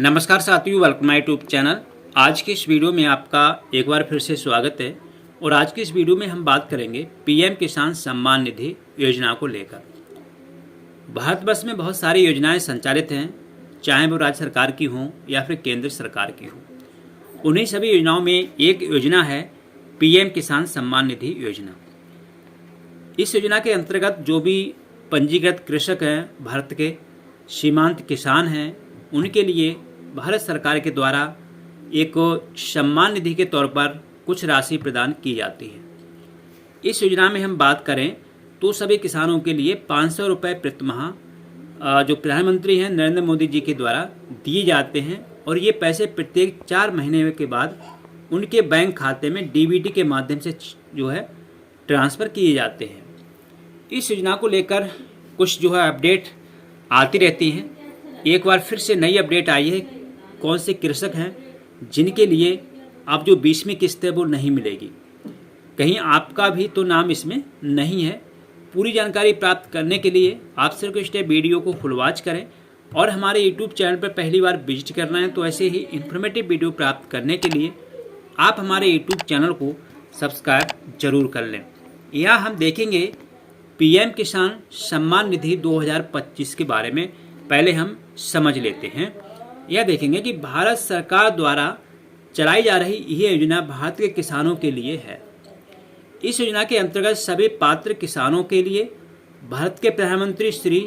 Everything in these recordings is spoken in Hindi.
नमस्कार साथियों, वेलकम माय यूट्यूब चैनल। आज की इस वीडियो में आपका एक बार फिर से स्वागत है। और आज की इस वीडियो में हम बात करेंगे पीएम किसान सम्मान निधि योजना को लेकर। भारतवर्ष में बहुत सारी योजनाएं संचालित हैं, चाहे वो राज्य सरकार की हों या फिर केंद्र सरकार की हों। उन्हीं सभी योजनाओं में एक योजना है पीएम किसान सम्मान निधि योजना। इस योजना के अंतर्गत जो भी पंजीकृत कृषक हैं, भारत के सीमांत किसान हैं, उनके लिए भारत सरकार के द्वारा एक सम्मान निधि के तौर पर कुछ राशि प्रदान की जाती है। इस योजना में हम बात करें तो सभी किसानों के लिए 500 रुपये प्रति माह जो प्रधानमंत्री हैं नरेंद्र मोदी जी के द्वारा दिए जाते हैं, और ये पैसे प्रत्येक 4 महीने के बाद उनके बैंक खाते में डीबीटी के माध्यम से जो है ट्रांसफ़र किए जाते हैं। इस योजना को लेकर कुछ जो है अपडेट आती रहती हैं। एक बार फिर से नई अपडेट आई है, कौन से कृषक हैं जिनके लिए अब जो 20वीं किस्त है वो नहीं मिलेगी। कहीं आपका भी तो नाम इसमें नहीं है। पूरी जानकारी प्राप्त करने के लिए आपसे रिक्वेस्ट है, वीडियो को फुल वॉच करें और हमारे यूट्यूब चैनल पर पहली बार विजिट करना है तो ऐसे ही इन्फॉर्मेटिव वीडियो प्राप्त करने के लिए आप हमारे यूट्यूब चैनल को सब्सक्राइब जरूर कर लें। यहाँ हम देखेंगे पीएम किसान सम्मान निधि 2025 के बारे में पहले हम समझ लेते हैं। यह देखेंगे कि भारत सरकार द्वारा चलाई जा रही यह योजना भारत के किसानों के लिए है। इस योजना के अंतर्गत सभी पात्र किसानों के लिए भारत के प्रधानमंत्री श्री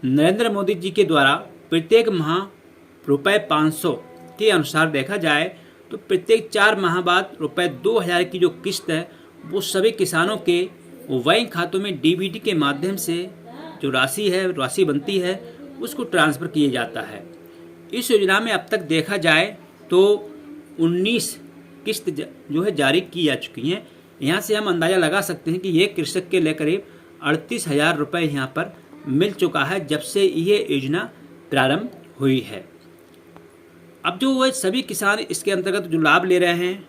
नरेंद्र मोदी जी के द्वारा प्रत्येक माह रुपये 500 के अनुसार देखा जाए तो प्रत्येक 4 माह बाद रुपये 2000 की जो किस्त है वो सभी किसानों के बैंक खातों में डीबीटी के माध्यम से जो राशि बनती है उसको ट्रांसफ़र किया जाता है। इस योजना में अब तक देखा जाए तो 19 किस्त जो है जारी की जा चुकी हैं। यहाँ से हम अंदाज़ा लगा सकते हैं कि ये कृषक के लिए करीब 38,000 रुपये यहाँ पर मिल चुका है जब से ये योजना प्रारंभ हुई है। अब जो वह सभी किसान इसके अंतर्गत जो लाभ ले रहे हैं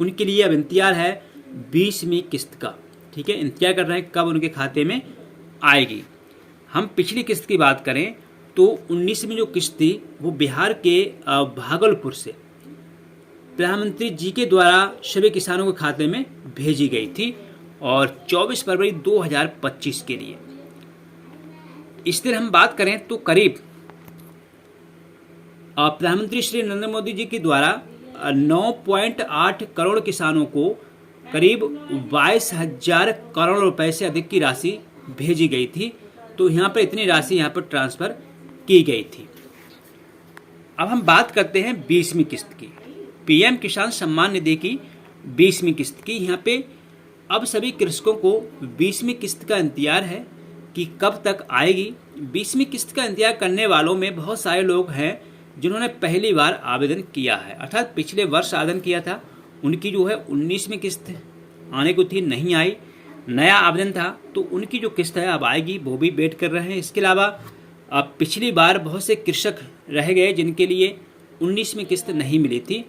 उनके लिए अब इंतजार है 20वीं किस्त का। ठीक है, इंतजार कर रहे हैं कब उनके खाते में आएगी। हम पिछली किस्त की बात करें तो 19वीं जो किस्त थी वो बिहार के भागलपुर से प्रधानमंत्री जी के द्वारा सभी किसानों के खाते में भेजी गई थी और 24 फरवरी 2025 के लिए। इस दिन हम बात करें तो करीब प्रधानमंत्री श्री नरेंद्र मोदी जी के द्वारा 9.8 करोड़ किसानों को करीब 22,000 करोड़ रुपए से अधिक की राशि भेजी गई थी। तो यहाँ पर इतनी राशि यहाँ पर ट्रांसफ़र की गई थी। अब हम बात करते हैं 20वीं किस्त की, पीएम किसान सम्मान निधि की 20वीं किस्त की। यहाँ पे अब सभी कृषकों को 20वीं किस्त का इंतजार है कि कब तक आएगी। 20वीं किस्त का इंतजार करने वालों में बहुत सारे लोग हैं जिन्होंने पहली बार आवेदन किया है, अर्थात पिछले वर्ष आवेदन किया था। उनकी जो है 19वीं किस्त आने को थी, नहीं आई, नया आवेदन था, तो उनकी जो किस्त है अब आएगी, वो भी वेट कर रहे हैं। इसके अलावा अब पिछली बार बहुत से कृषक रह गए जिनके लिए 19वीं किस्त नहीं मिली थी।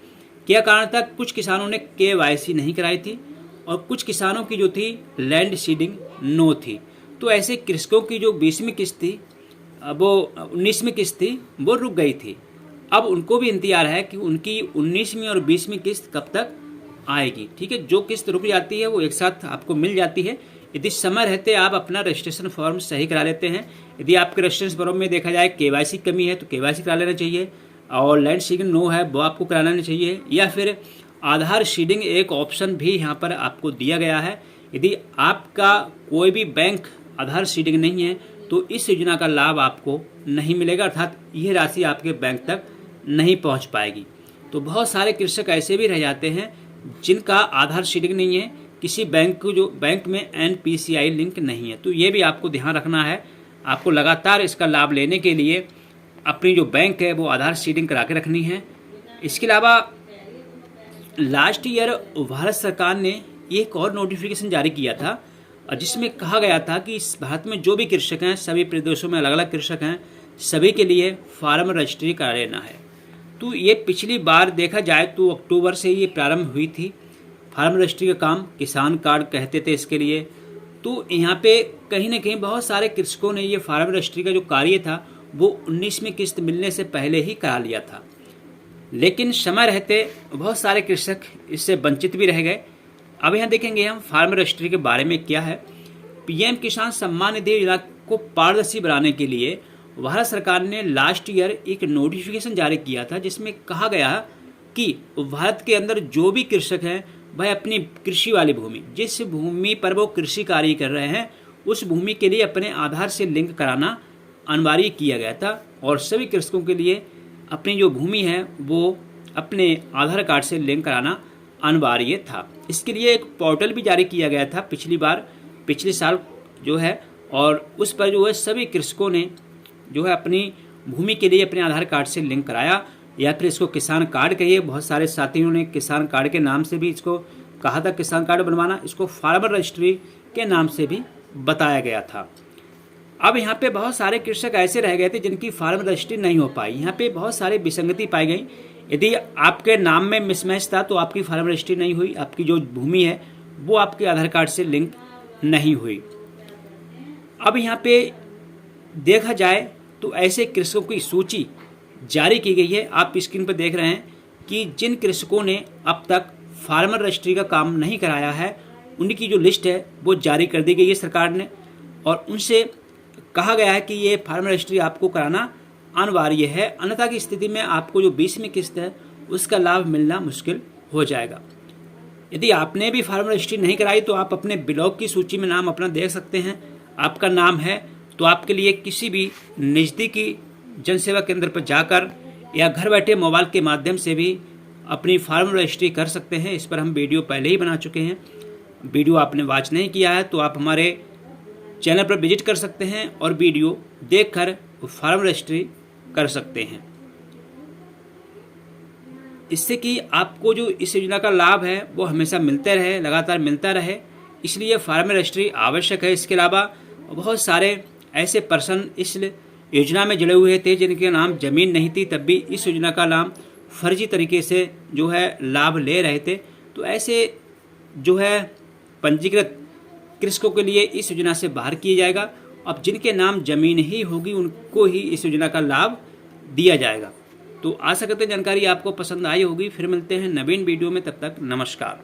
क्या कारण था? कुछ किसानों ने KYC नहीं कराई थी और कुछ किसानों की जो थी लैंड सीडिंग नो थी। तो ऐसे कृषकों की जो 20वीं किस्त थी वो 19वीं किस्त थी वो रुक गई थी। अब उनको भी इंतजार है कि उनकी 19वीं और 20वीं किस्त कब तक आएगी। ठीक है, जो किस्त रुक जाती है वो एक साथ आपको मिल जाती है यदि समय रहते आप अपना रजिस्ट्रेशन फॉर्म सही करा लेते हैं। यदि आपके रजिस्ट्रेशन फॉर्म में देखा जाए KYC कमी है तो KYC करा लेना चाहिए, और लैंड सीडिंग नो है वो आपको करा लेना चाहिए, या फिर आधार सीडिंग एक ऑप्शन भी यहाँ पर आपको दिया गया है। यदि आपका कोई भी बैंक आधार सीडिंग नहीं है तो इस योजना का लाभ आपको नहीं मिलेगा, अर्थात यह राशि आपके बैंक तक नहीं पहुँच पाएगी। तो बहुत सारे कृषक ऐसे भी रह जाते हैं जिनका आधार सीडिंग नहीं है, किसी बैंक को जो बैंक में NPCI लिंक नहीं है। तो ये भी आपको ध्यान रखना है। आपको लगातार इसका लाभ लेने के लिए अपनी जो बैंक है वो आधार सीडिंग करा के रखनी है। इसके अलावा लास्ट ईयर भारत सरकार ने एक और नोटिफिकेशन जारी किया था जिसमें कहा गया था कि इस भारत में जो भी कृषक हैं, सभी प्रदेशों में अलग अलग कृषक हैं, सभी के लिए फार्म रजिस्ट्री करा लेना है। तो ये पिछली बार देखा जाए तो अक्टूबर से ये प्रारंभ हुई थी फार्म रजिस्ट्री का काम, किसान कार्ड कहते थे इसके लिए। तो यहाँ पे कहीं ना कहीं बहुत सारे कृषकों ने ये फार्म रजिस्ट्री का जो कार्य था वो 19वीं किस्त मिलने से पहले ही करा लिया था। लेकिन समय रहते बहुत सारे कृषक इससे वंचित भी रह गए। अब यहाँ देखेंगे हम फार्मर रजिस्ट्री के बारे में क्या है। पीएम किसान सम्मान निधि योजना को पारदर्शी बनाने के लिए भारत सरकार ने लास्ट ईयर एक नोटिफिकेशन जारी किया था, जिसमें कहा गया कि भारत के अंदर जो भी कृषक हैं वह अपनी कृषि वाली भूमि, जिस भूमि पर वो कृषि कार्य कर रहे हैं, उस भूमि के लिए अपने आधार से लिंक कराना अनिवार्य किया गया था। और सभी कृषकों के लिए अपनी जो भूमि है वो अपने आधार कार्ड से लिंक कराना अनिवार्य था। इसके लिए एक पोर्टल भी जारी किया गया था पिछले साल जो है, और उस पर जो है सभी कृषकों ने जो है अपनी भूमि के लिए अपने आधार कार्ड से लिंक कराया, या फिर इसको किसान कार्ड कहिए। बहुत सारे साथियों ने किसान कार्ड के नाम से भी इसको कहा था किसान कार्ड बनवाना, इसको फार्मर रजिस्ट्री के नाम से भी बताया गया था। अब यहाँ पे बहुत सारे कृषक ऐसे रह गए थे जिनकी फार्मर रजिस्ट्री नहीं हो पाई। यहाँ पे बहुत सारी विसंगति पाई गई। यदि आपके नाम में मिसमैच था तो आपकी फार्मर रजिस्ट्री नहीं हुई, आपकी जो भूमि है वो आपके आधार कार्ड से लिंक नहीं हुई। अब यहाँ पे देखा जाए तो ऐसे कृषकों की सूची जारी की गई है। आप स्क्रीन पर देख रहे हैं कि जिन कृषकों ने अब तक फार्मर रजिस्ट्री का काम नहीं कराया है, उनकी जो लिस्ट है वो जारी कर दी गई है सरकार ने, और उनसे कहा गया है कि ये फार्मर रजिस्ट्री आपको कराना अनिवार्य है, अन्यथा की स्थिति में आपको जो 20वीं किस्त है उसका लाभ मिलना मुश्किल हो जाएगा। यदि आपने भी फार्मर रजिस्ट्री नहीं कराई तो आप अपने ब्लॉक की सूची में नाम अपना देख सकते हैं। आपका नाम है तो आपके लिए किसी भी नज़दीकी जन सेवा केंद्र पर जाकर या घर बैठे मोबाइल के माध्यम से भी अपनी फार्मर रजिस्ट्री कर सकते हैं। इस पर हम वीडियो पहले ही बना चुके हैं। वीडियो आपने वॉच नहीं किया है तो आप हमारे चैनल पर विजिट कर सकते हैं और वीडियो देखकर फार्मर रजिस्ट्री कर सकते हैं। इससे कि आपको जो इस योजना का लाभ है वो हमेशा मिलते रहे, लगातार मिलता रहे, इसलिए फार्मर रजिस्ट्री आवश्यक है। इसके अलावा बहुत सारे ऐसे पर्सन इस योजना में जुड़े हुए थे जिनके नाम ज़मीन नहीं थी, तब भी इस योजना का लाभ फर्जी तरीके से जो है लाभ ले रहे थे। तो ऐसे जो है पंजीकृत कृषकों के लिए इस योजना से बाहर किया जाएगा। अब जिनके नाम ज़मीन ही होगी उनको ही इस योजना का लाभ दिया जाएगा। तो आशा करते हैं जानकारी आपको पसंद आई होगी। फिर मिलते हैं नवीन वीडियो में, तब तक नमस्कार।